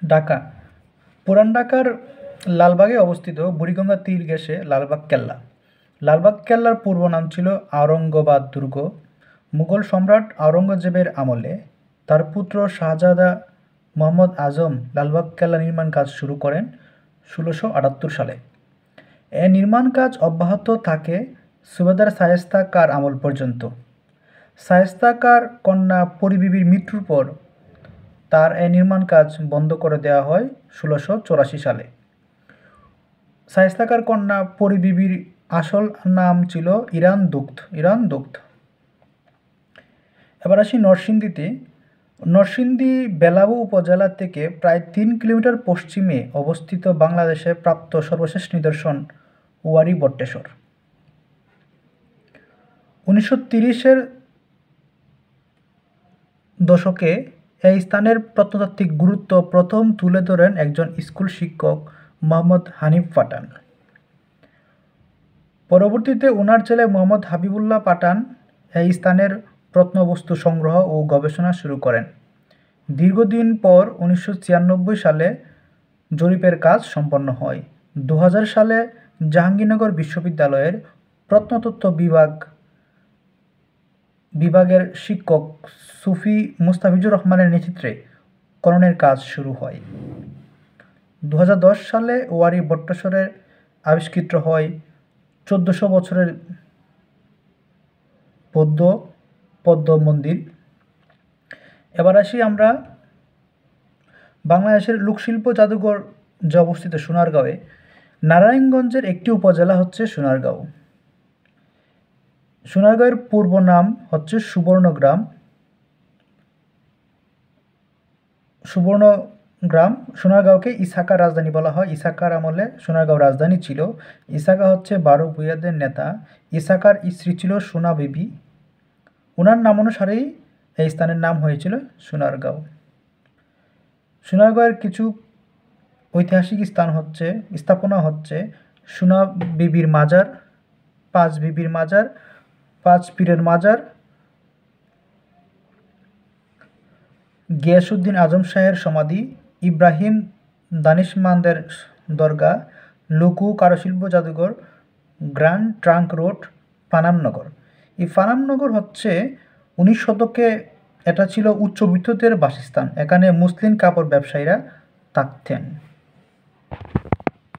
ঢাকা। পুরান ঢাকার লালবাগে অবস্থিত বুড়িগঙ্গা তীর ঘেঁষে লালবাগ কেল্লা। লালবাগ কেল্লার পূর্ব নাম ছিল আওরঙ্গাবাদ দুর্গ। মুঘল সম্রাট আওরঙ্গজেবের আমলে তার পুত্র শাহজাদা মুহাম্মদ আজম লালবাগ কেল্লা নির্মাণ কাজ শুরু করেন ১৬৭৮ সালে। এ নির্মাণ কাজ অব্যাহত থাকে সুবেদার শায়েস্তা কার আমল পর্যন্ত। শায়েস্তা কার কন্যা পরী বিবির মৃত্যুর পর তার এ নির্মাণ কাজ বন্ধ করে দেওয়া হয় ১৬৮৪ সালে। শায়েস্তা কার কন্যা পরী বিবির আসল নাম ছিল ইরান দুগ্ধ। এবার আসি নরসিংদীতে। নরসিংদী বেলাবো উপজেলা থেকে প্রায় ৩ কিলোমিটার পশ্চিমে অবস্থিত বাংলাদেশে প্রাপ্ত সর্বশেষ নিদর্শন ওয়ারী বটেশ্বর। ১৯৩০-এর দশকে এই স্থানের প্রত্নতাত্ত্বিক গুরুত্ব প্রথম তুলে ধরেন একজন স্কুল শিক্ষক মোহাম্মদ হানিফ পাঠান। পরবর্তীতে ওনার ছেলে মোহাম্মদ হাবিবুল্লাহ পাঠান এই স্থানের প্রত্নবস্তু সংগ্রহ ও গবেষণা শুরু করেন। দীর্ঘদিন পর ১৯৯৬ সালে জরিপের কাজ সম্পন্ন হয়। ২০০০ সালে জাহাঙ্গীরনগর বিশ্ববিদ্যালয়ের প্রত্নতত্ত্ব বিভাগের শিক্ষক সুফি মুস্তাফিজুর রহমানের নেতৃত্বে খননের কাজ শুরু হয়। ২০১০ সালে ওয়ারী বটেশ্বরে আবিষ্কৃত হয় ১৪০০ বছরের বৌদ্ধ পদ্ম মন্দির। এবার আসি আমরা বাংলাদেশের লোকশিল্প জাদুঘর যা অবস্থিত সোনারগাঁওয়ে। নারায়ণগঞ্জের একটি উপজেলা হচ্ছে সোনারগাঁও। সোনারগাঁওয়ের পূর্ব নাম হচ্ছে সুবর্ণগ্রাম। সোনারগাঁওকে ইসাকার রাজধানী বলা হয়। ইসাকার আমলে সোনারগাঁও রাজধানী ছিল। ইসাকা হচ্ছে ১২ ভূঁইয়াদের নেতা। ইসাকার স্ত্রী ছিল সোনা বিবি। ওনার নাম অনুসারেই এই স্থানের নাম হয়েছিল সোনারগাঁও। সোনারগাঁওয়ের কিছু ঐতিহাসিক স্থাপনা হচ্ছে সোনা বিবির মাজার, ৫ বিবির মাজার, ৫ পীরের মাজার, গিয়াসউদ্দিন আজম শাহের সমাধি, ইব্রাহিম দানিশমান্দের দরগা, লুকু কারুশিল্প জাদুঘর, গ্র্যান্ড ট্রাঙ্ক রোড, পানামনগর। এই পানামনগর হচ্ছে ১৯ শতকে এটা ছিল উচ্চবিত্তদের বাসস্থান। এখানে মুসলিম কাপড় ব্যবসায়ীরা থাকতেন।